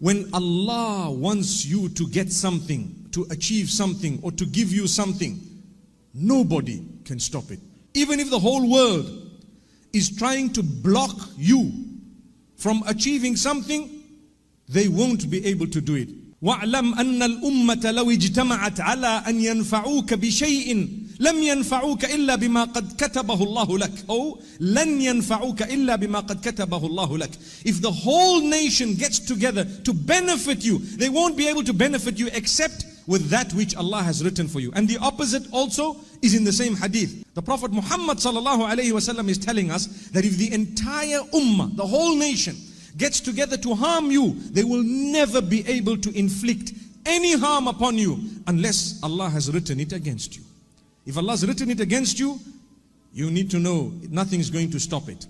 When Allah wants you to get something, to achieve something, or to give you something, nobody can stop it. Even if the whole world is trying to block you from achieving something, they won't be able to do it. وَاعْلَمْ أَنَّ الْأُمَّةَ لَوْ اجْتَمَعَتْ عَلَىٰ أَنْ يَنْفَعُوكَ بِشَيْءٍ لم ينفعوك إلا بما قد كتبه الله لك. أو لن ينفعوك إلا بما قد كتبه الله لك. If the whole nation gets together to benefit you, they won't be able to benefit you except with that which Allah has written for you. And the opposite also is in the same hadith. The Prophet Muhammad sallallahu alaihi wasallam is telling us that if the entire ummah, the whole nation, gets together to harm you, they will never be able to inflict any harm upon you unless Allah has written it against you. If Allah has written it against you, you need to know nothing is going to stop it.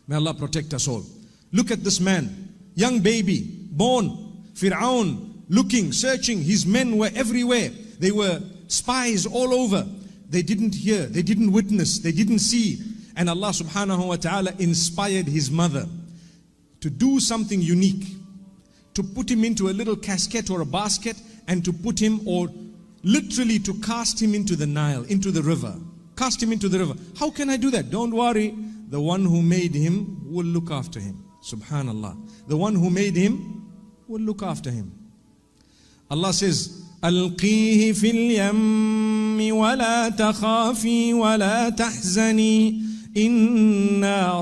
May Allah protect us all. Look at this man, young baby, born, Fir'aun, looking, searching. His men were everywhere. They were spies all over. They didn't hear, they didn't witness, they didn't see. And Allah subhanahu wa ta'ala inspired his mother to do something unique, to put him into a little casket or a basket, and to put him, or literally to cast him into the Nile, into the river. Cast him into the river. How can I do that? Don't worry. The one who made him will look after him. Subhanallah. The one who made him will look after him. Allah says, ألقيه في اليم ولا تخافي ولا تحزني إنا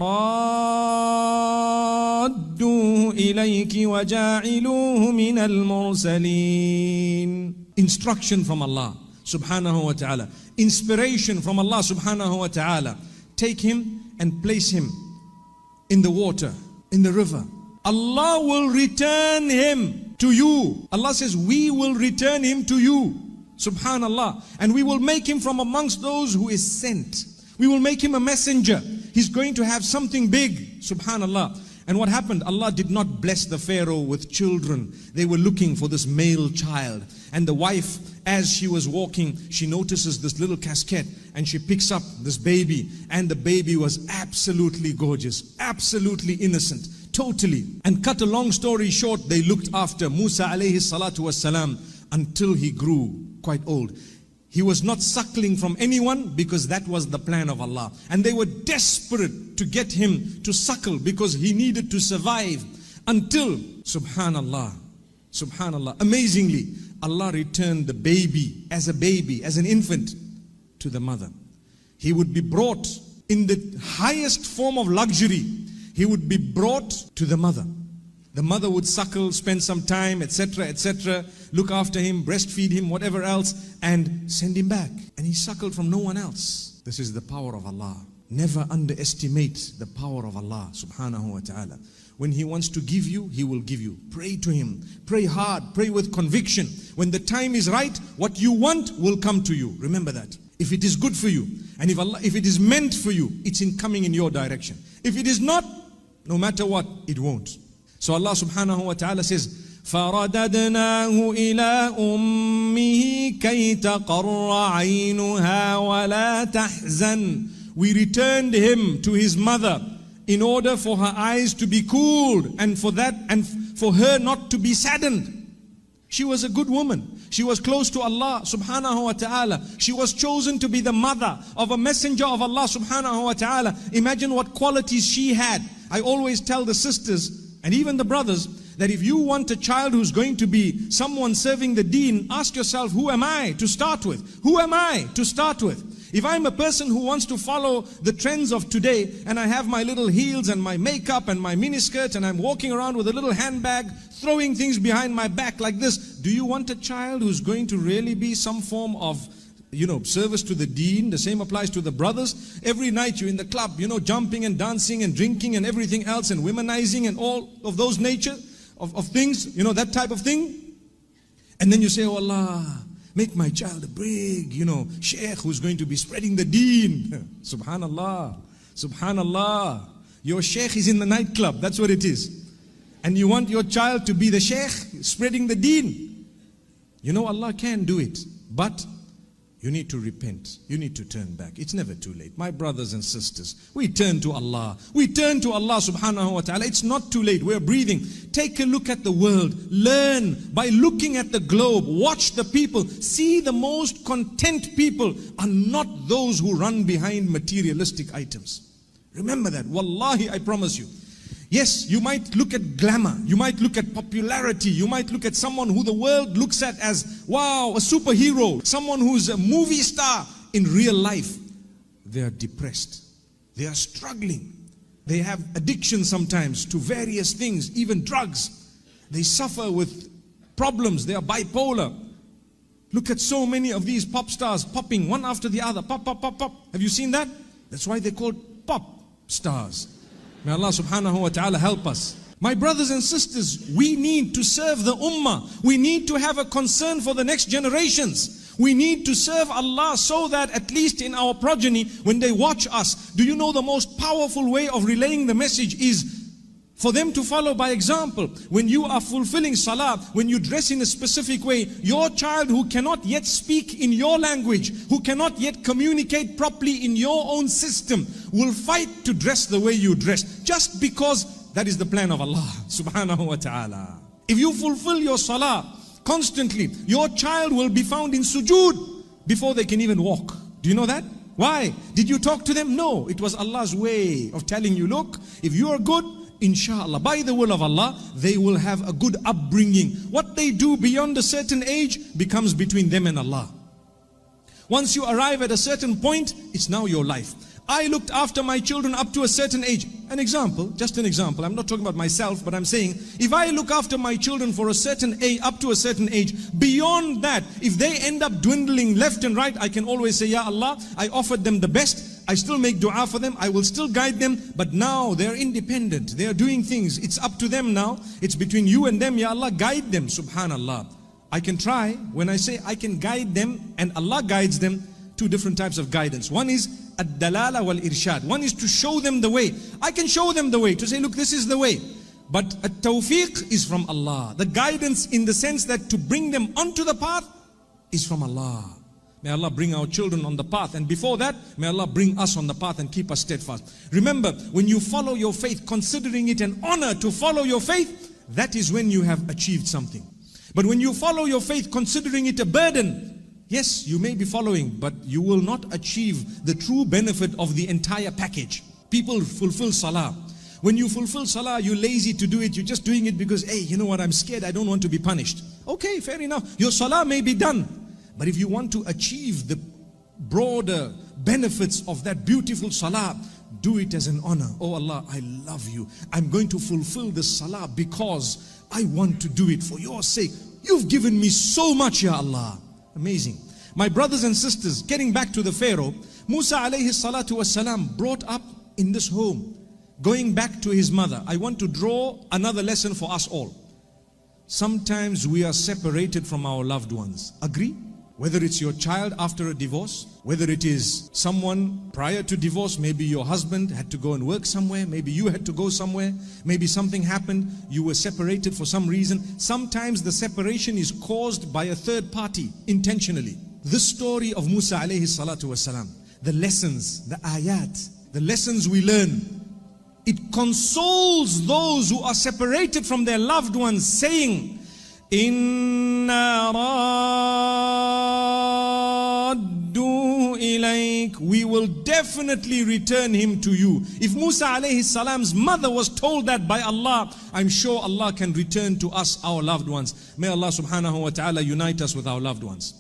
رادوه إليك وجاعلوه من المرسلين. Instruction from Allah subhanahu wa ta'ala. Inspiration from Allah subhanahu wa ta'ala. Take him and place him in the water, in the river. Allah will return him to you. Allah says, we will return him to you. Subhanallah. And we will make him from amongst those who is sent. We will make him a messenger. He's going to have something big. Subhanallah. And what happened? Allah did not bless the Pharaoh with children. They were looking for this male child. And the wife, as she was walking, she notices this little casket and she picks up this baby. And the baby was absolutely gorgeous, absolutely innocent, totally. And cut a long story short, they looked after Musa alayhi salatu wassalam until he grew quite old. He was not suckling from anyone because that was the plan of Allah. And they were desperate to get him to suckle because he needed to survive until, subhanallah, subhanallah, amazingly, Allah returned the baby, as an infant, to the mother. He would be brought in the highest form of luxury. He would be brought to the mother. The mother would suckle, spend some time, etc., etc., look after him, breastfeed him, whatever else, and send him back. And he suckled from no one else. This is the power of Allah. Never underestimate the power of Allah subhanahu wa ta'ala. When He wants to give you, He will give you. Pray to Him. Pray hard. Pray with conviction. When the time is right, what you want will come to you. Remember that. If it is good for you, and if it is meant for you, it's coming in your direction. If it is not, no matter what, it won't. So Allah subhanahu wa ta'ala says, فَرَدَدْنَاهُ إِلَىٰ أُمِّهِ كَيْ تَقَرَّ عَيْنُهَا وَلَا تَحْزَنْ. We returned him to his mother in order for her eyes to be cooled and for her not to be saddened. She was a good woman. She was close to Allah subhanahu wa ta'ala. She was chosen to be the mother of a messenger of Allah subhanahu wa ta'ala. Imagine what qualities she had. I always tell the sisters and even the brothers that if you want a child who's going to be someone serving the deen, ask yourself, who am I to start with? Who am I to start with? If I'm a person who wants to follow the trends of today and I have my little heels and my makeup and my miniskirt and I'm walking around with a little handbag, throwing things behind my back like this, do you want a child who's going to really be some form of, service to the deen? The same applies to the brothers. Every night you're in the club, jumping and dancing and drinking and everything else and womanizing and all of those nature of things, that type of thing. And then you say, oh Allah, make my child a big, sheikh who's going to be spreading the deen. Subhanallah, subhanallah. Your sheikh is in the nightclub, that's what it is. And you want your child to be the sheikh spreading the deen. Allah can do it, but You need to repent. You need to turn back. It's never too late. My brothers and sisters, we turn to Allah. We turn to Allah subhanahu wa ta'ala. It's not too late. We're breathing. Take a look at the world. Learn by looking at the globe. Watch the people. See, the most content people are not those who run behind materialistic items. Remember that. Wallahi, I promise you. Yes, you might look at glamour, you might look at popularity, you might look at someone who the world looks at as, wow, a superhero, someone who's a movie star. In real life, they are depressed, they are struggling, they have addiction sometimes to various things, even drugs. They suffer with problems, they are bipolar. Look at so many of these pop stars popping one after the other, pop, pop, pop, pop. Have you seen that? That's why they're called pop stars. May Allah subhanahu wa ta'ala help us. My brothers and sisters, we need to serve the ummah. We need to have a concern for the next generations. We need to serve Allah so that at least in our progeny, when they watch us, do you know the most powerful way of relaying the message is for them to follow by example. When you are fulfilling salah, when you dress in a specific way, your child who cannot yet speak in your language, who cannot yet communicate properly in your own system, will fight to dress the way you dress, just because that is the plan of Allah subhanahu wa ta'ala. If you fulfill your salah constantly, your child will be found in sujood before they can even walk. Do you know that? Why? Did you talk to them? No, it was Allah's way of telling you, look, if you are good, Insha'Allah, by the will of Allah, they will have a good upbringing. What they do beyond a certain age becomes between them and Allah. Once you arrive at a certain point, it's now your life. I looked after my children up to a certain age. An example, just an example. I'm not talking about myself, but I'm saying, if I look after my children for a certain age, up to a certain age, beyond that, if they end up dwindling left and right, I can always say, Ya Allah, I offered them the best. I still make dua for them. I will still guide them. But now they're independent. They are doing things. It's up to them now. It's between you and them. Ya Allah, guide them. Subhanallah. I can try. When I say I can guide them and Allah guides them, two different types of guidance. One is ad-dalala wal-irshad. One is to show them the way. I can show them the way, to say, look, this is the way. But at-tawfiq is from Allah. The guidance in the sense that to bring them onto the path is from Allah. May Allah bring our children on the path. And before that, may Allah bring us on the path and keep us steadfast. Remember, when you follow your faith, considering it an honor to follow your faith, that is when you have achieved something. But when you follow your faith, considering it a burden, yes, you may be following, but you will not achieve the true benefit of the entire package. People fulfill salah. When you fulfill salah, you're lazy to do it. You're just doing it because, hey, you know what, I'm scared. I don't want to be punished. Okay, fair enough. Your salah may be done. But if you want to achieve the broader benefits of that beautiful salah, do it as an honor. Oh Allah, I love you. I'm going to fulfill this salah because I want to do it for your sake. You've given me so much, Ya Allah. Amazing. My brothers and sisters, getting back to the Pharaoh, Musa alayhi salatu wasalam brought up in this home, going back to his mother. I want to draw another lesson for us all. Sometimes we are separated from our loved ones. Agree? Whether it's your child after a divorce, whether it is someone prior to divorce, maybe your husband had to go and work somewhere, maybe you had to go somewhere, maybe something happened, you were separated for some reason. Sometimes the separation is caused by a third party, intentionally. This story of Musa alayhi salatu wasalam, the lessons, the ayat, the lessons we learn, it consoles those who are separated from their loved ones, saying, Inna raddu ilayk, we will definitely return him to you. If Musa alayhi salam's mother was told that by Allah, I'm sure Allah can return to us our loved ones. May Allah subhanahu wa ta'ala unite us with our loved ones.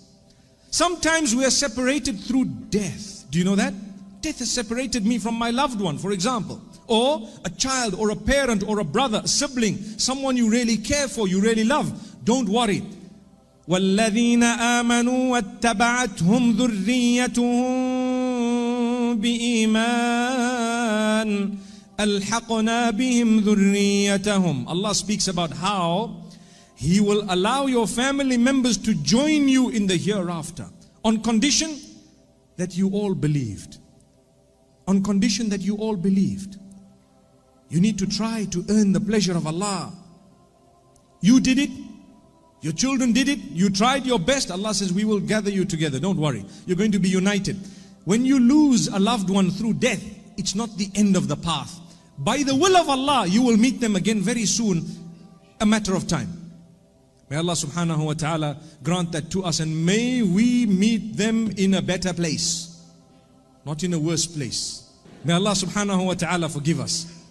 Sometimes we are separated through death. Do you know that? Death has separated me from my loved one, for example. Or a child, or a parent, or a brother, a sibling, someone you really care for, you really love. Don't worry. وَالَّذِينَ آمَنُوا وَاتَّبَعَتْهُمْ ذُرِّيَّتُهُم بِإِيمَانٍ أَلْحَقْنَا بِهِمْ ذُرِّيَّتَهُمْ. Allah speaks about how He will allow your family members to join you in the hereafter, on condition that you all believed. On condition that you all believed. You need to try to earn the pleasure of Allah. You did it, Your children did it, you tried your best. Allah says, we will gather you together. Don't worry. You're going to be united. When you lose a loved one through death, it's not the end of the path. By the will of Allah, you will meet them again very soon, a matter of time. May Allah subhanahu wa ta'ala grant that to us, and may we meet them in a better place, not in a worse place. May Allah subhanahu wa ta'ala forgive us.